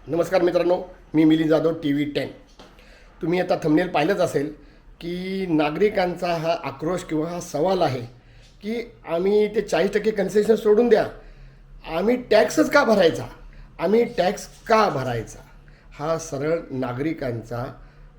नमस्कार मित्रांनो, मी मिलिंद जाधव TV10. तुम्ही आता थंबनेल पाहिलंच असेल की नागरिकांचा हा आक्रोश किंवा हा सवाल आहे की आम्ही ते 40% कन्सेशन सोडून द्या, आम्ही टॅक्सच का भरायचा, आम्ही टॅक्स का भरायचा, हा सरळ नागरिकांचा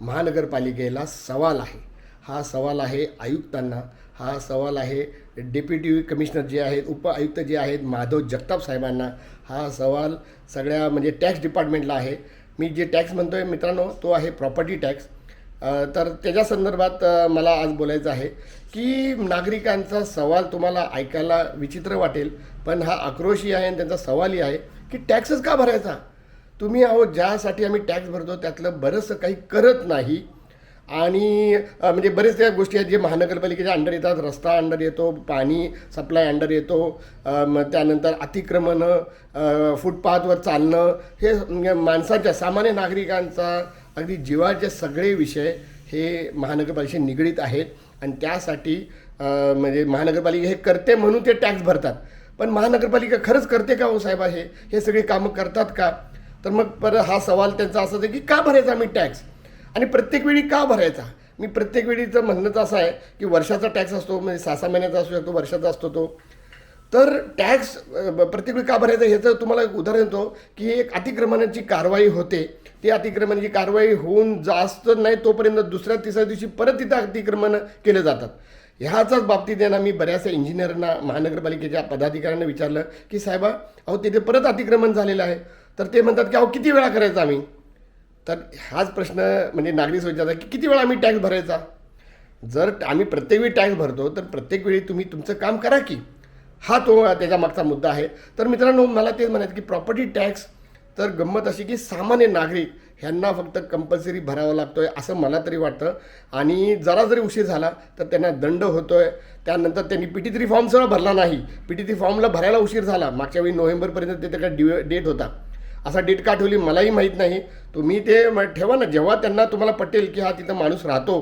महानगरपालिकेला सवाल आहे. हा सवाल आहे आयुक्तांना, हा सवाल आहे डेप्युटी कमिशनर जे आहेत, उपआयुक्त जे आहेत माधव जगताप साहेबांना, हा सवाल सगळ्या म्हणजे टॅक्स डिपार्टमेंटला आहे. मी जे टॅक्स म्हणतो आहे मित्रांनो तो आहे प्रॉपर्टी टॅक्स. तर त्याच्या संदर्भात मला आज बोलायचं आहे की नागरिकांचा सवाल तुम्हाला ऐकायला विचित्र वाटेल, पण हा आक्रोशही आहे आणि त्यांचा सवालही आहे की टॅक्सच का भरायचा. तुम्ही ज्यासाठी आम्ही टॅक्स भरतो त्यातलं बरंचसं काही करत नाही आणि म्हणजे बरेच त्या गोष्टी आहेत जे महानगरपालिकेच्या अंडर येतात. रस्ता अंडर येतो, पाणी सप्लाय अंडर येतो, मग त्यानंतर अतिक्रमणं, फुटपाथवर चालणं, हे माणसाच्या सामान्य नागरिकांचा अगदी जीवाचे सगळे विषय हे महानगरपालिकेशी निगडीत आहेत आणि त्यासाठी म्हणजे महानगरपालिका हे करते म्हणून ते टॅक्स भरतात. पण महानगरपालिका खरंच करते का हो साहेब, हे सगळी कामं करतात का? तर मग परत हा सवाल त्यांचा असाच आहे की का भरायचा आम्ही टॅक्स आणि प्रत्येक वेळी का भरायचा. मी प्रत्येक वेळीचं म्हणणंच असं आहे की वर्षाचा टॅक्स असतो, म्हणजे 6-6 महिन्याचा असू शकतो, वर्षाचा असतो तो. तर टॅक्स प्रत्येक वेळी का भरायचा ह्याचं तुम्हाला एक उदाहरण देतो की एक अतिक्रमणाची कारवाई होते. ती अतिक्रमणाची कारवाई होऊन जास्त नाही तोपर्यंत दुसऱ्या तिसऱ्या दिवशी परत तिथं अतिक्रमण केले जातात. ह्याचाच बाबतीत आहे ना, मी बऱ्याचशा इंजिनियरना महानगरपालिकेच्या पदाधिकाऱ्यांना विचारलं की साहेबा तिथे परत अतिक्रमण झालेलं आहे. तर ते म्हणतात की किती वेळा करायचं आम्ही. तर हाच प्रश्न म्हणजे नागरिक विचारतात की किती वेळा आम्ही टॅक्स भरायचा. जर आम्ही प्रत्येक वेळी टॅक्स भरतो तर प्रत्येक वेळी तुम्ही तुमचं काम करा की, हा तो त्याच्या मागचा मुद्दा आहे. तर मित्रांनो, मला तेच म्हणायचं की प्रॉपर्टी टॅक्स तर गंमत अशी की सामान्य नागरिक ह्यांना फक्त कंपल्सरी भरावा लागतो आहे असं मला तरी वाटतं. आणि जरा जरी उशीर झाला तर त्यांना दंड होतो आहे. त्यानंतर त्यांनी PT3 फॉर्मसुद्धा भरला नाही, PT3 फॉर्मला भरायला उशीर झाला. मागच्या वेळी नोव्हेंबरपर्यंत ते त्याचा डेट होता. असा डेट का ठेवली मलाही माहीत नाही. तुम्ही ते ठेवा ना, जेव्हा त्यांना तुम्हाला पटेल की तिथं माणूस राहतो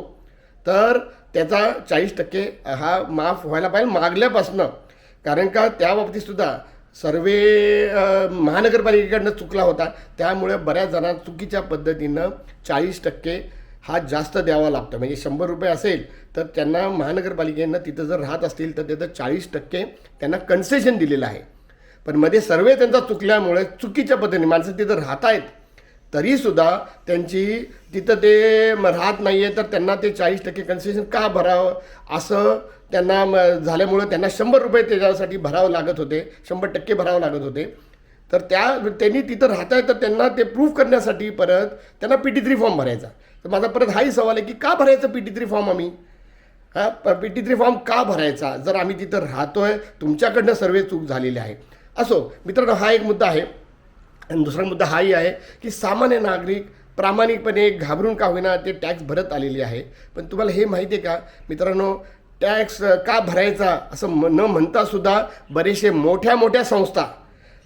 तर त्याचा 40% हा माफ व्हायला पाहिजे मागल्यापासनं. कारण का त्या बाबतीतसुद्धा सर्वे महानगरपालिकेकडनं चुकला होता, त्यामुळे बऱ्याच जणांना चुकीच्या पद्धतीनं 40% हा जास्त द्यावा लागतो. म्हणजे 100 रुपये असेल तर त्यांना महानगरपालिकेनं तिथं जर राहत असतील तर त्याचं 40% त्यांना कन्सेशन दिलेलं आहे. पण मध्ये सर्वे त्यांचा चुकल्यामुळे चुकीच्या पद्धतीने माणसं तिथं राहत आहेत तरीसुद्धा त्यांची तिथं ते राहत नाही आहे, तर त्यांना ते 40% कन्सेशन का भरावं असं त्यांना झाल्यामुळं त्यांना 100 रुपये त्याच्यासाठी भरावं लागत होते, 100% भरावं लागत होते. तर त्यांनी तिथं राहत आहे तर त्यांना ते प्रूफ करण्यासाठी परत त्यांना PT3 फॉर्म भरायचा. तर माझा परत हाही सवाल आहे की का भरायचं PT3 फॉर्म आम्ही. PT3 फॉर्म का भरायचा जर आम्ही तिथं राहतो आहे, तुमच्याकडनं सर्वे चूक झालेली आहे. असो मित्रांनो, हा एक मुद्दा आहे. आणि दुसरा मुद्दा हाही आहे की सामान्य नागरिक प्रामाणिकपणे घाबरून का होईना ते टॅक्स भरत आलेली आहे. पण तुम्हाला हे माहिती आहे का मित्रांनो, टॅक्स का भरायचा असं न म्हणतासुद्धा बरेचसे मोठ्या मोठ्या संस्था,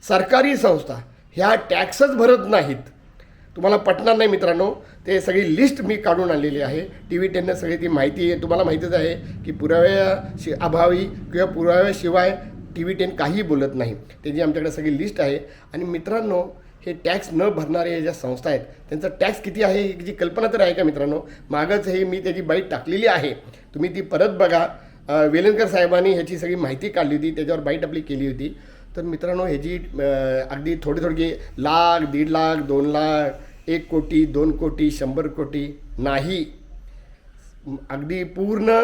सरकारी संस्था ह्या टॅक्सच भरत नाहीत. तुम्हाला पटणार नाही मित्रांनो, ते सगळी लिस्ट मी काढून आणलेली आहे. TV10ने सगळी ती माहिती आहे. तुम्हाला माहितीच आहे की अभावी किंवा पुराव्याशिवाय TV10 काहीही बोलत नाही. त्याची आमच्याकडे सगळी लिस्ट आहे. आणि मित्रांनो, हे टॅक्स न भरणारे ज्या संस्था आहेत त्यांचा टॅक्स किती आहे याची कल्पना तर आहे का मित्रांनो. मागच मी त्याची बाईट टाकलेली आहे, तुम्ही ती परत बघा. वेलणकर साहेबांनी ह्याची सगळी माहिती काढली होती, त्याच्यावर बाईट आपली केली होती. तर मित्रांनो, ह्याची अगदी थोडी लाख, 1.5 लाख, 2 लाख, 1 कोटी, 2 कोटी, 100 कोटी नाही, अगदी पूर्ण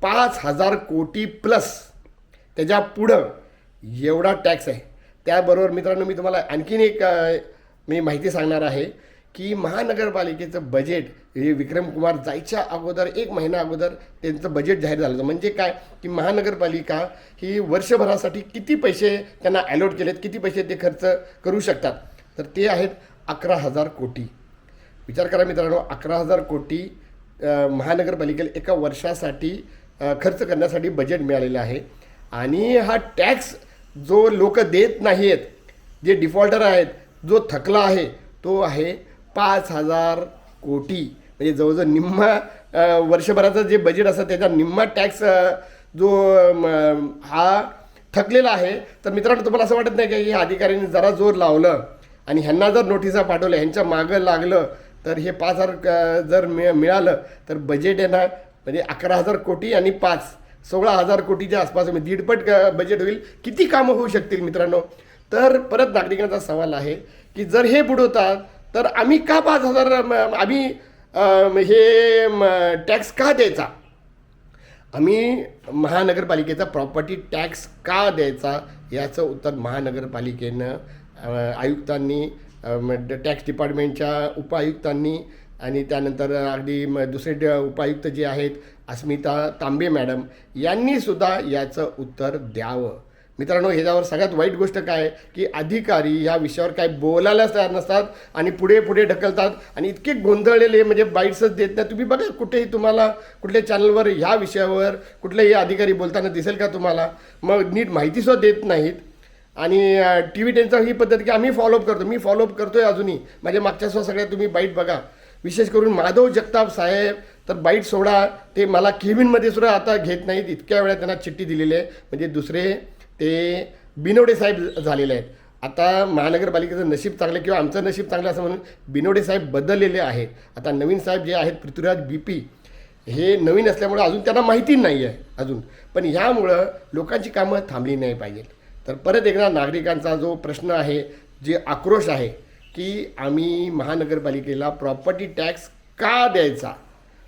5,000 कोटी प्लस त्याच्या पुढं एवढा टॅक्स आहे. त्याबरोबर मित्रांनो, मी तुम्हाला आणखीन एक माहिती सांगणार आहे की महानगरपालिकेचं बजेट हे विक्रम कुमार जायच्या अगोदर 1 महिना अगोदर त्यांचं बजेट जाहीर झालं होतं. म्हणजे काय की महानगरपालिका ही वर्षभरासाठी किती पैसे त्यांना ॲलोट केलेत, किती पैसे ते खर्च करू शकतात. तर ते आहेत 11,000 कोटी. विचार करा मित्रांनो, 11,000 कोटी महानगरपालिकेला एका वर्षासाठी खर्च करण्यासाठी बजेट मिळालेलं आहे. आणि हा टॅक्स जो लोक देत नाही आहेत, जे डिफॉल्टर आहेत, जो थकला आहे तो आहे 5,000 कोटी. म्हणजे जवळजवळ निम्मा वर्षभराचं जे बजेट असतं त्याचा निम्मा टॅक्स जो हा थकलेला आहे. तर मित्रांनो, तुम्हाला असं वाटत नाही का की अधिकाऱ्यांनी जरा जोर लावलं आणि ह्यांना जर नोटिसा पाठवल्या ह्यांच्या मागं लागलं तर हे 5,000 जर मिळालं तर बजेट आहे ना म्हणजे 11,000 कोटी आणि 16,000 कोटीच्या आसपास म्हणजे 1.5 बजेट होईल. किती कामं होऊ शकतील मित्रांनो. तर परत नागरिकांचा सवाल आहे की जर हे बुडवतात तर आम्ही का 5,000 आम्ही हे टॅक्स का द्यायचा, आम्ही महानगरपालिकेचा प्रॉपर्टी टॅक्स का द्यायचा याचं उत्तर महानगरपालिकेनं आयुक्तांनी टॅक्स डिपार्टमेंटच्या उपायुक्तांनी आणि त्यानंतर अगदी दुसरे उपायुक्त जे आहेत अस्मिता तांबे मॅडम यांनीसुद्धा याचं उत्तर द्यावं. मित्रांनो ह्याच्यावर सगळ्यात वाईट गोष्ट काय की अधिकारी ह्या विषयावर काय बोलायलाच तयार नसतात आणि पुढे पुढे ढकलतात आणि इतके गोंधळलेले म्हणजे बाईट्सच देत नाही. तुम्ही बघा कुठेही तुम्हाला कुठल्या चॅनलवर ह्या विषयावर कुठलेही अधिकारी बोलताना दिसेल का तुम्हाला. मग नीट माहितीसुद्धा देत नाहीत. आणि TV 10चा ही पद्धत की आम्ही फॉलोअप करतो, मी फॉलोअप करतो आहे अजूनही. माझ्या मागच्या सगळ्या तुम्ही बाईट बघा. विशेष करून माधव जगताप साहेब तर बाईट सोडा, ते मला केबिनमध्ये सुद्धा आता घेत नाहीत. इतक्या वेळा त्यांना चिठ्ठी दिलेली आहे. म्हणजे दुसरे ते बिनवडे साहेब झालेले आहेत. आता महानगरपालिकेचं नशीब चांगलं किंवा आमचं नशीब चांगलं असं म्हणून बिनवडे साहेब बदललेले आहेत. आता नवीन साहेब जे आहेत पृथ्वीराज BP हे नवीन असल्यामुळं अजून त्यांना माहिती नाही आहे अजून. पण ह्यामुळं लोकांची कामं थांबली नाही पाहिजे. तर परत एकदा नागरिकांचा जो प्रश्न आहे, जे आक्रोश आहे की आम्ही महानगरपालिकेला प्रॉपर्टी टॅक्स का द्यायचा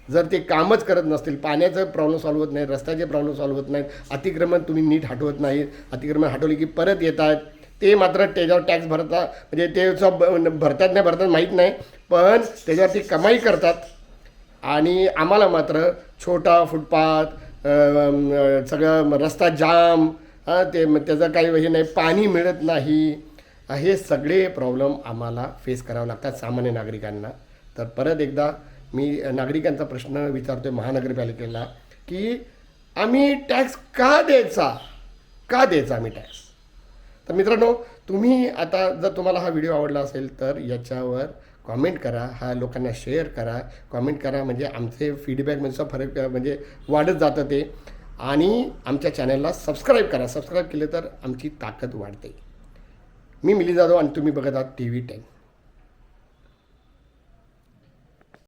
जर ते कामच करत नसतील, पाण्याचं प्रॉब्लेम सॉल्व्ह होत नाही, रस्त्याचे प्रॉब्लेम सॉल्व्ह होत नाहीत, अतिक्रमण तुम्ही नीट हटवत नाहीत, अतिक्रमण हटवले की परत येत आहेत, ते मात्र त्याच्यावर टॅक्स भरता म्हणजे ते भरतात नाही भरतात माहीत नाही, पण त्याच्यावरती कमाई करतात. आणि आम्हाला मात्र छोटा फुटपाथ सगळं रस्ता जाम ते त्याचं काही हे नाही, पाणी मिळत नाही, हे सगळे प्रॉब्लेम आम्हाला फेस करावे लागतात सामान्य नागरिकांना. तर परत एकदा मी नागरिकांचा प्रश्न विचारतो आहे महानगरपालिकेला की आम्ही टॅक्स का द्यायचा आम्ही टॅक्स. तर मित्रांनो तुम्ही आता जर तुम्हाला हा व्हिडिओ आवडला असेल तर याच्यावर कॉमेंट करा, हा लोकांना शेअर करा, कॉमेंट करा. म्हणजे आमचे फीडबॅकमध्ये फरक म्हणजे वाढत जातं ते. आणि आमच्या चॅनलला सबस्क्राईब करा. सबस्क्राईब केलं तर आमची ताकद वाढते. मी मिलिंद जाधव आणि तुम्ही बघत आहात TV 10.